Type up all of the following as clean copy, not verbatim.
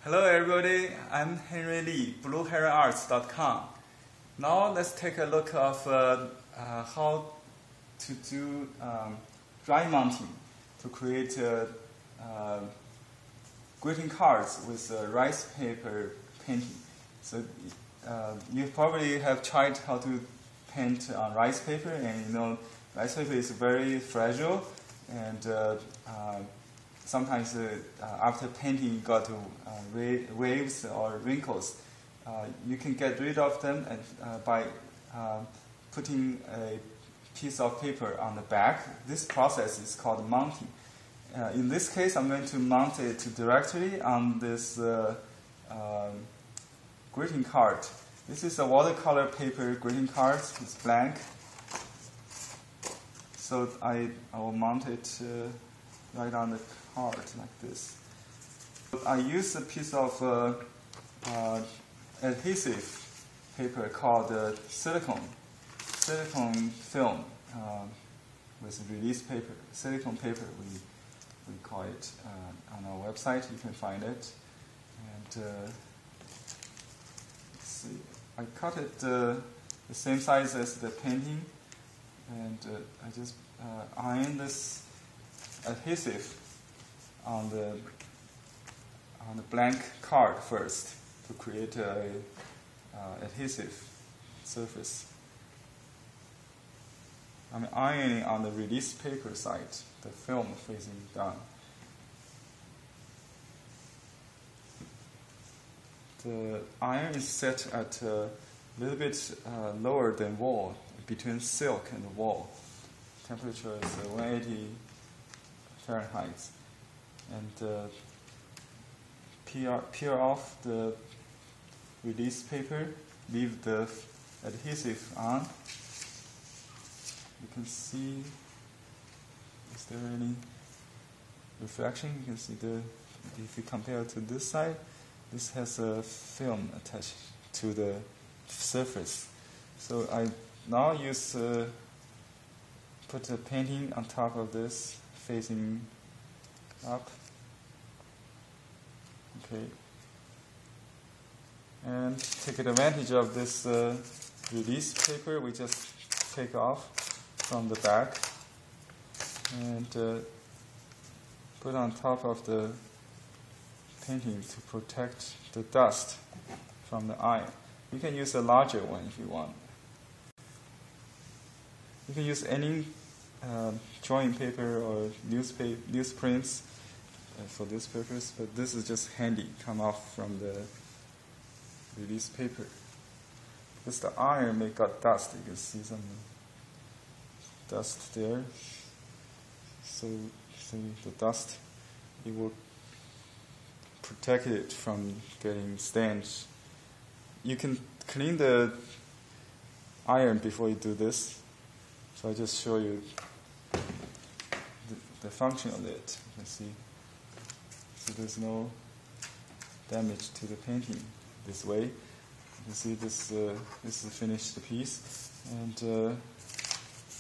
Hello everybody, I'm Henry Lee, BlueHeronArts.com. Now let's take a look of how to do dry mounting to create greeting cards with rice paper painting. So you probably have tried how to paint on rice paper, and you know rice paper is very fragile, and sometimes after painting got waves or wrinkles. You can get rid of them by putting a piece of paper on the back. This process is called mounting. In this case, I'm going to mount it directly on this greeting card. This is a watercolor paper greeting card. It's blank. So I will mount it right on the card like this. I use a piece of adhesive paper called silicone film with release paper. Silicone paper, we call it on our website. You can find it. And let's see, I cut it the same size as the painting, and I just iron this adhesive on the blank card first to create a adhesive surface. I'm ironing on the release paper side, the film facing down. The iron is set at a little bit lower than wall, between silk and the wall. Temperature is 180 Fahrenheit. And peel off the release paper, leave the adhesive on. You can see, is there any reflection? You can see if you compare to this side, this has a film attached to the surface. So I now put the painting on top of this, facing up. Okay. And take advantage of this release paper we just take off from the back and put on top of the painting to protect the dust from the iron. You can use a larger one if you want. You can use any drawing paper or newsprints for this purpose, but this is just handy, come off from the release paper. Because the iron may got dust, you can see some dust there. So the dust, it will protect it from getting stains. You can clean the iron before you do this. So I just show you the function of it. You can see. So there's no damage to the painting this way. You can see this is a finished piece. And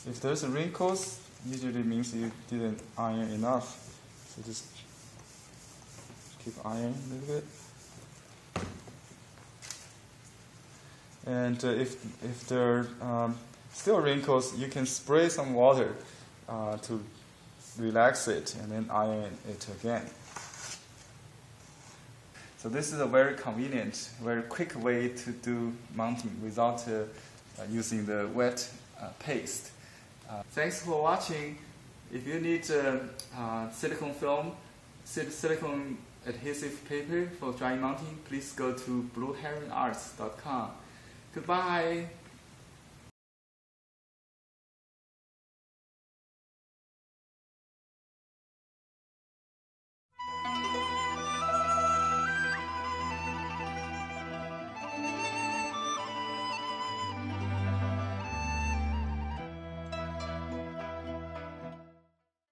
if there's wrinkles, usually means you didn't iron enough. So just keep ironing a little bit. And if there are still wrinkles, you can spray some water to relax it and then iron it again. So this is a very convenient, very quick way to do mounting without using the wet paste. Thanks for watching. If you need silicone film, silicone adhesive paper for dry mounting, please go to BlueHeronArts.com. Goodbye.